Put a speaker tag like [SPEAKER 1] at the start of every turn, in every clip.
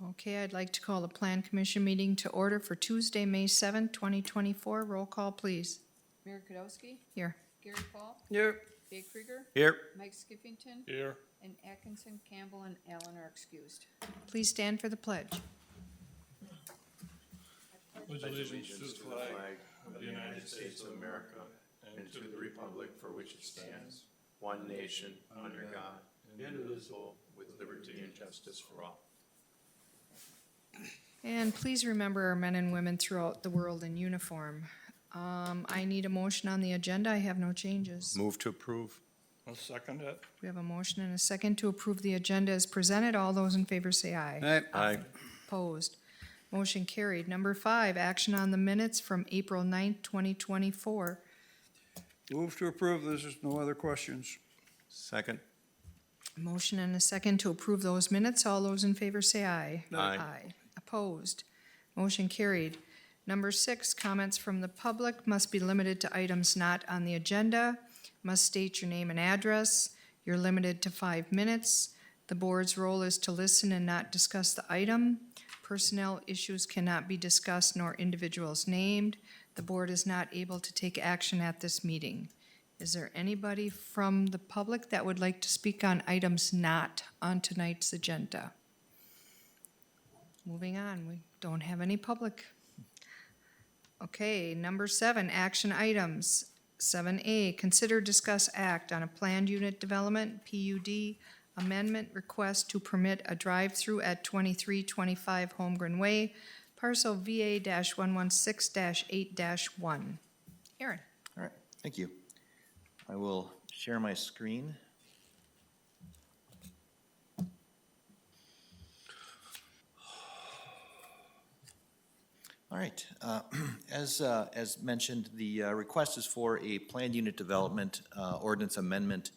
[SPEAKER 1] Okay, I'd like to call the Plan Commission meeting to order for Tuesday, May 7th, 2024. Roll call, please.
[SPEAKER 2] Mayor Kodowski,
[SPEAKER 1] Here.
[SPEAKER 2] Gary Paul,
[SPEAKER 3] Here.
[SPEAKER 2] Dave Krieger,
[SPEAKER 3] Here.
[SPEAKER 2] Mike Skiffington,
[SPEAKER 3] Here.
[SPEAKER 2] and Atkinson, Campbell, and Allen are excused.
[SPEAKER 1] Please stand for the pledge.
[SPEAKER 3] Pledge allegiance to the flag of the United States of America and to the republic for which it stands, one nation, under God, indivisible, with liberty and justice for all.
[SPEAKER 1] And please remember our men and women throughout the world in uniform. I need a motion on the agenda. I have no changes.
[SPEAKER 3] Move to approve. I'll second it.
[SPEAKER 1] We have a motion and a second to approve the agenda as presented. All those in favor say aye.
[SPEAKER 3] Aye.
[SPEAKER 1] Opposed. Motion carried. Number 5, action on the minutes from April 9th, 2024.
[SPEAKER 4] Move to approve, there's no other questions.
[SPEAKER 3] Second.
[SPEAKER 1] Motion and a second to approve those minutes. All those in favor say aye.
[SPEAKER 3] Aye.
[SPEAKER 1] Opposed. Motion carried. Number 6, comments from the public must be limited to items not on the agenda. Must state your name and address. You're limited to 5 minutes. The board's role is to listen and not discuss the item. Personnel issues cannot be discussed nor individuals named. The board is not able to take action at this meeting. Is there anybody from the public that would like to speak on items not on tonight's agenda? Moving on, we don't have any public. Okay, number 7, action items. 7A, consider, discuss, act on a planned unit development, PUD, amendment request to permit a drive-through at 2325 Holmgren Way, parcel VA-116-8-1. Aaron.
[SPEAKER 5] All right, thank you. I will share my screen. All right, as mentioned, the request is for a planned unit development ordinance amendment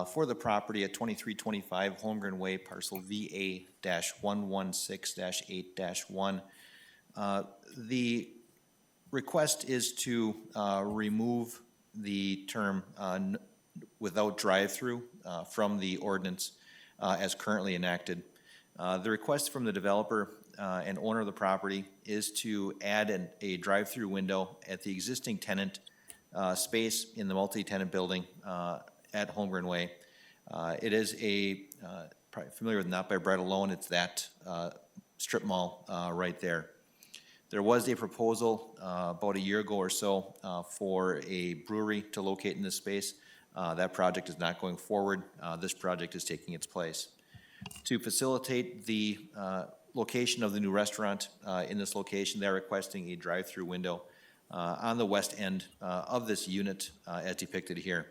[SPEAKER 5] for the property at 2325 Holmgren Way, parcel VA-116-8-1. The request is to remove the term without drive-through from the ordinance as currently enacted. The request from the developer and owner of the property is to add a drive-through window at the existing tenant space in the multi-tenant building at Holmgren Way. It is probably familiar with Not by Bread Alone, it's that strip mall right there. There was a proposal about a year ago or so for a brewery to locate in this space. That project is not going forward. This project is taking its place. To facilitate the location of the new restaurant in this location, they're requesting a drive-through window on the west end of this unit as depicted here.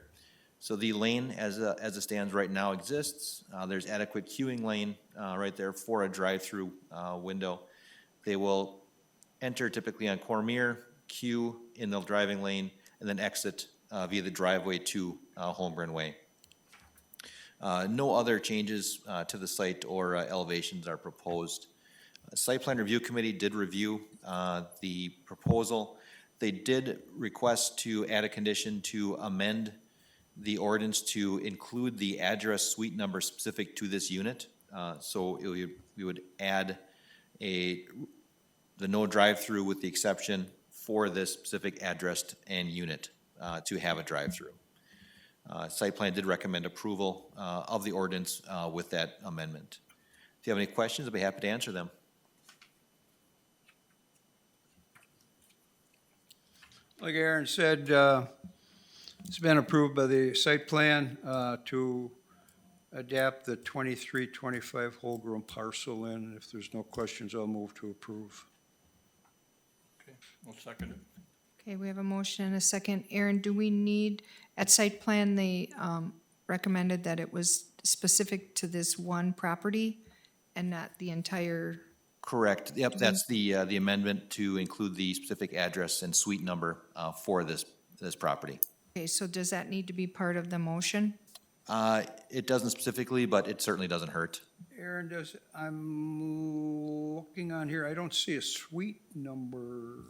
[SPEAKER 5] So the lane as it stands right now exists. There's adequate queuing lane right there for a drive-through window. They will enter typically on Cormier, queue in the driving lane, and then exit via the driveway to Holmgren Way. No other changes to the site or elevations are proposed. Site Plan Review Committee did review the proposal. They did request to add a condition to amend the ordinance to include the address suite number specific to this unit. So we would add the no drive-through with the exception for this specific address and unit to have a drive-through. Site plan did recommend approval of the ordinance with that amendment. If you have any questions, I'd be happy to answer them.
[SPEAKER 4] Like Aaron said, it's been approved by the site plan to adapt the 2325 whole grown parcel in. If there's no questions, I'll move to approve.
[SPEAKER 3] Okay, I'll second it.
[SPEAKER 1] Okay, we have a motion and a second. Aaron, do we need, at site plan, they recommended that it was specific to this one property and not the entire?
[SPEAKER 5] Correct. Yep, that's the amendment to include the specific address and suite number for this property.
[SPEAKER 1] Okay, so does that need to be part of the motion?
[SPEAKER 5] It doesn't specifically, but it certainly doesn't hurt.
[SPEAKER 4] Aaron, I'm looking on here, I don't see a suite number.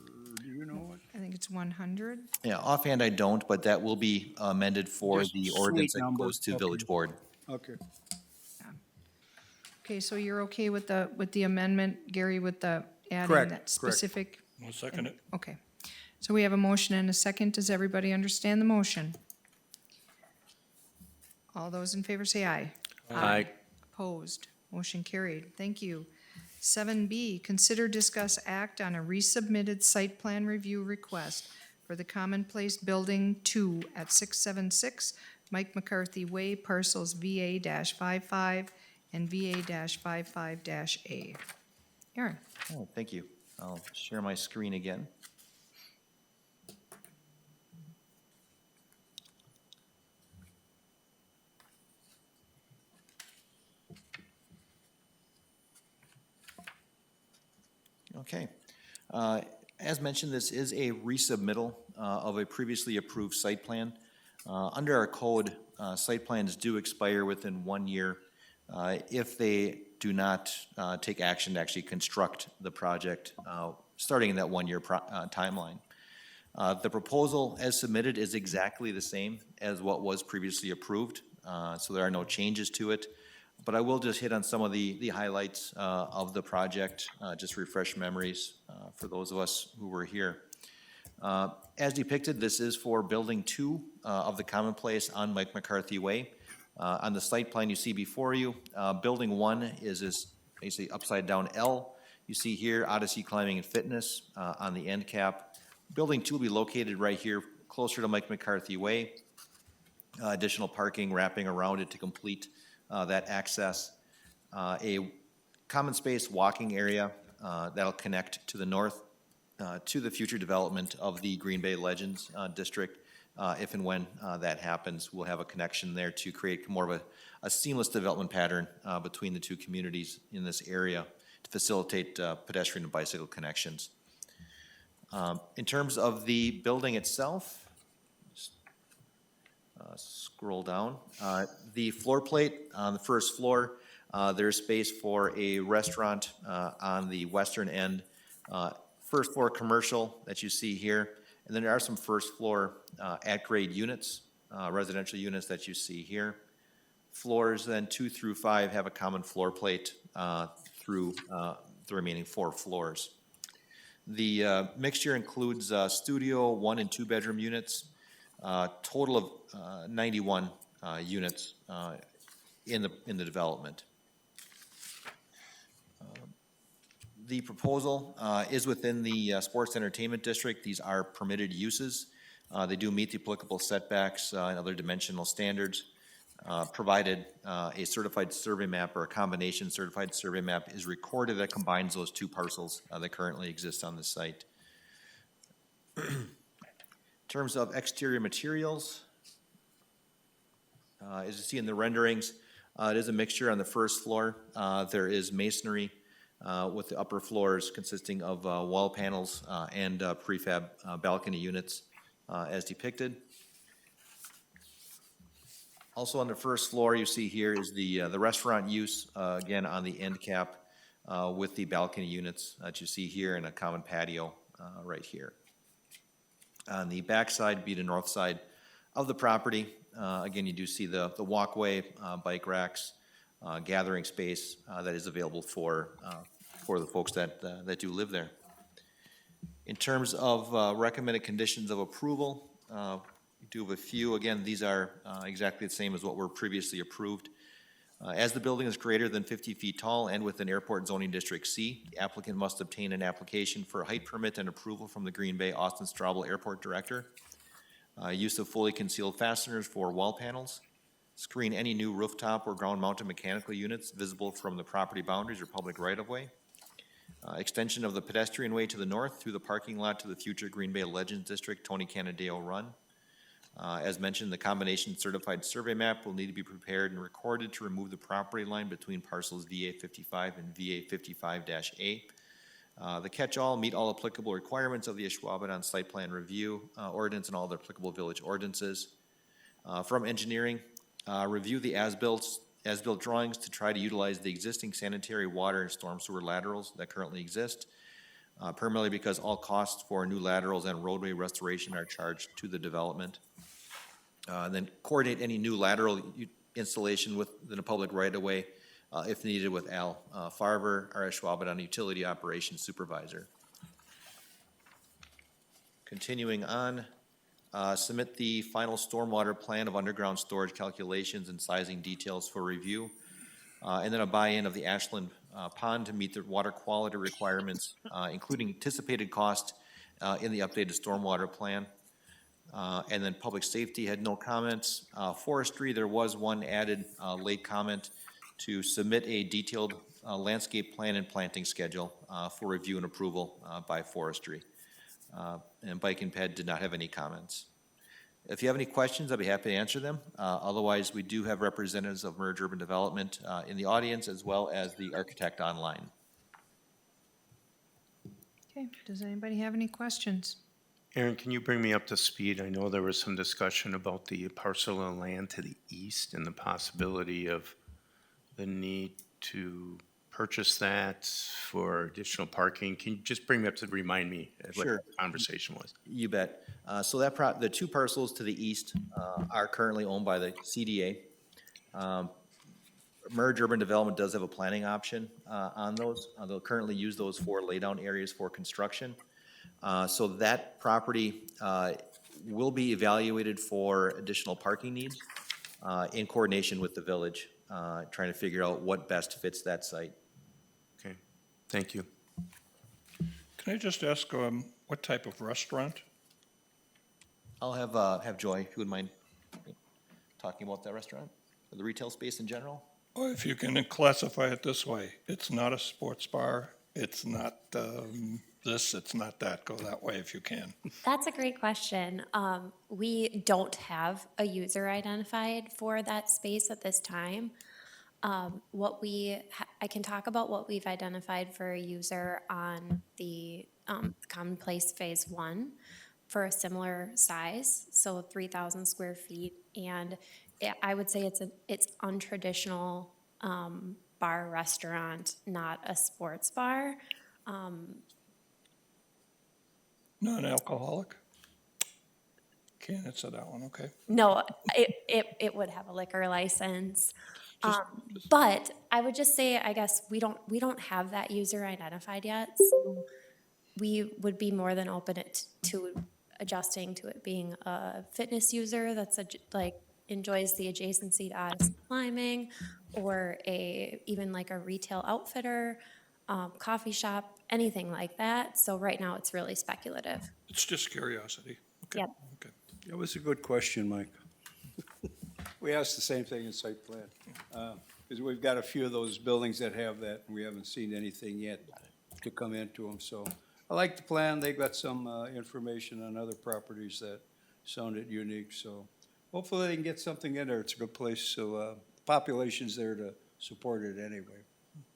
[SPEAKER 4] Do you know it?
[SPEAKER 1] I think it's 100.
[SPEAKER 5] Yeah, offhand I don't, but that will be amended for
[SPEAKER 4] Just
[SPEAKER 5] the
[SPEAKER 4] suite
[SPEAKER 5] ordinance that
[SPEAKER 4] number.
[SPEAKER 5] goes to
[SPEAKER 4] Okay.
[SPEAKER 5] village board.
[SPEAKER 4] Okay.
[SPEAKER 1] Okay, so you're okay with the amendment, Gary, with the adding
[SPEAKER 4] Correct,
[SPEAKER 1] that
[SPEAKER 4] correct.
[SPEAKER 1] specific?
[SPEAKER 6] I'll second it.
[SPEAKER 1] Okay. So we have a motion and a second. Does everybody understand the motion? All those in favor say aye.
[SPEAKER 3] Aye.
[SPEAKER 1] Opposed? Motion carried. Thank you. 7B, consider, discuss, act on a resubmitted site plan review request for the Commonplace Building 2 at 676 Mike McCarthy Way, parcels VA-55 and VA-55-A. Aaron?
[SPEAKER 5] Oh, thank you. I'll share my screen again. Okay. As mentioned, this is a resubmittal of a previously approved site plan. Under our code, site plans do expire within 1 year if they do not take action to actually construct the project, starting in that 1 year timeline. The proposal as submitted is exactly the same as what was previously approved, so there are no changes to it. But I will just hit on some of the highlights of the project, just refresh memories for those of us who were here. As depicted, this is for Building 2 of the Commonplace on Mike McCarthy Way. On the site plan you see before you, Building 1 is this basically upside down L. You see here Odyssey Climbing and Fitness on the end cap. Building 2 will be located right here, closer to Mike McCarthy Way. Additional parking wrapping around it to complete that access. A common space walking area that'll connect to the north to the future development of the Green Bay Legends District. If and when that happens, we'll have a connection there to create more of a seamless development pattern between the two communities in this area to facilitate pedestrian and bicycle connections. In terms of the building itself, scroll down. The floor plate on the first floor, there's space for a restaurant on the western end. First floor commercial that you see here, and then there are some first floor at-grade units, residential units that you see here. Floors then 2 through 5 have a common floor plate through the remaining 4 floors. The mixture includes studio 1 and 2 bedroom units, total of 91 units in the development. The proposal is within the sports entertainment district. These are permitted uses. They do meet the applicable setbacks and other dimensional standards, provided a certified survey map or a combination certified survey map is recorded that combines those 2 parcels that currently exist on the site. In terms of exterior materials, as you see in the renderings, it is a mixture on the first floor. There is masonry with the upper floors consisting of wall panels and prefab balcony units as depicted. Also on the first floor you see here is the restaurant use, again on the end cap with the balcony units that you see here and a common patio right here. On the back side, be the north side of the property, again you do see the walkway, bike racks, gathering space that is available for the folks that do live there. In terms of recommended conditions of approval, we do have a few. Again, these are exactly the same as what were previously approved. As the building is greater than 50 feet tall and within Airport Zoning District C, the applicant must obtain an application for a height permit and approval from the Green Bay Austin Straubel Airport Director. Use of fully concealed fasteners for wall panels. Screen any new rooftop or ground-mounted mechanical units visible from the property boundaries or public right-of-way. Extension of the pedestrian way to the north through the parking lot to the future Green Bay Legends District, Tony Canadeo Run. As mentioned, the combination certified survey map will need to be prepared and recorded to remove the property line between parcels VA-55 and VA-55-A. The catch-all meet all applicable requirements of the Ashwaubenon site plan review ordinance and all the applicable village ordinances. From engineering, review the as-built drawings to try to utilize the existing sanitary water and storm sewer laterals that currently exist, primarily because all costs for new laterals and roadway restoration are charged to the development. Then coordinate any new lateral installation within a public right-of-way if needed, with Al Farver, our Ashwaubenon Utility Operations Supervisor. Continuing on, submit the final stormwater plan of underground storage calculations and sizing details for review, and then a buy-in of the Ashland Pond to meet the water quality requirements, including anticipated cost in the updated stormwater plan. And then public safety had no comments. Forestry, there was one added late comment to submit a detailed landscape plan and planting schedule for review and approval by forestry. And Bike and Ped did not have any comments. If you have any questions, I'd be happy to answer them. Otherwise, we do have representatives of Merge Urban Development in the audience, as well as the architect online.
[SPEAKER 1] Okay, does anybody have any questions?
[SPEAKER 6] Aaron, can you bring me up to speed? I know there was some discussion about the parcel of land to the east and the possibility of the need to purchase that for additional parking. Can you just bring me up to remind me what
[SPEAKER 5] Sure.
[SPEAKER 6] the conversation was?
[SPEAKER 5] You bet. So the two parcels to the east are currently owned by the CDA. Merge Urban Development does have a planning option on those. They'll currently use those for laydown areas for construction. So that property will be evaluated for additional parking needs in coordination with the village, trying to figure out what best fits that site.
[SPEAKER 6] Okay, thank you.
[SPEAKER 7] Can I just ask, what type of restaurant?
[SPEAKER 5] I'll have Joy, if you would mind talking about that restaurant, or the retail space in general.
[SPEAKER 7] Or if you can classify it this way, it's not a sports bar, it's not this, it's not that, go that way if you can.
[SPEAKER 8] That's a great question. We don't have a user identified for that space at this time. I can talk about what we've identified for a user on the Commonplace Phase 1 for a similar size, so 3,000 square feet. And I would say it's untraditional bar restaurant, not a sports bar.
[SPEAKER 7] Non-alcoholic? Can't answer that one, okay.
[SPEAKER 8] No, it would have a liquor license. But I would just say, I guess, we don't have that user identified yet. So we would be more than open to adjusting to it being a fitness user that's enjoys the adjacency to Odyssey climbing, or even like a retail outfitter, coffee shop, anything like that. So right now it's really speculative.
[SPEAKER 7] It's just curiosity. Okay.
[SPEAKER 8] Yep.
[SPEAKER 7] Okay.
[SPEAKER 4] That was a good question, Mike. We asked the same thing in site plan, because we've got a few of those buildings that have that, and we haven't seen anything yet to come into them, so. I like the plan, they got some information on other properties that sounded unique, so hopefully they can get something in there, it's a good place, so population's there to support it anyway,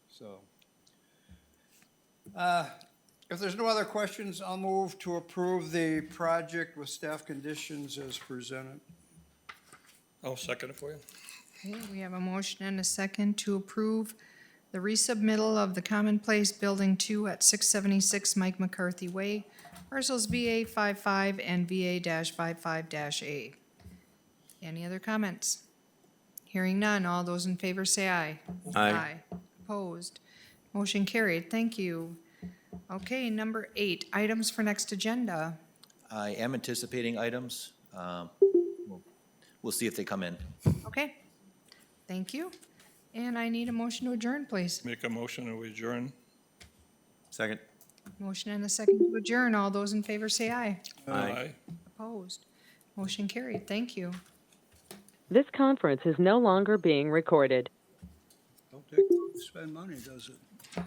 [SPEAKER 4] so. If there's no other questions, I'll move to approve the project with staff conditions as presented.
[SPEAKER 7] I'll second it for you.
[SPEAKER 1] Okay, we have a motion and a second to approve the resubmittal of the Commonplace Building 2 at 676 Mike McCarthy Way, parcels VA 55 and VA-55-A. Any other comments? Hearing none, all those in favor say aye.
[SPEAKER 6] Aye.
[SPEAKER 1] Opposed? Motion carried, thank you. Okay, number 8, items for next agenda.
[SPEAKER 5] I am anticipating items. We'll see if they come in.
[SPEAKER 1] Okay, thank you. And I need a motion to adjourn, please.
[SPEAKER 7] Make a motion and we adjourn.
[SPEAKER 6] Second.
[SPEAKER 1] Motion and a second to adjourn. All those in favor say aye.
[SPEAKER 7] Aye.
[SPEAKER 1] Opposed? Motion carried. Thank you.
[SPEAKER 9] This conference is no longer being recorded.
[SPEAKER 4] Don't take, spend money, does it?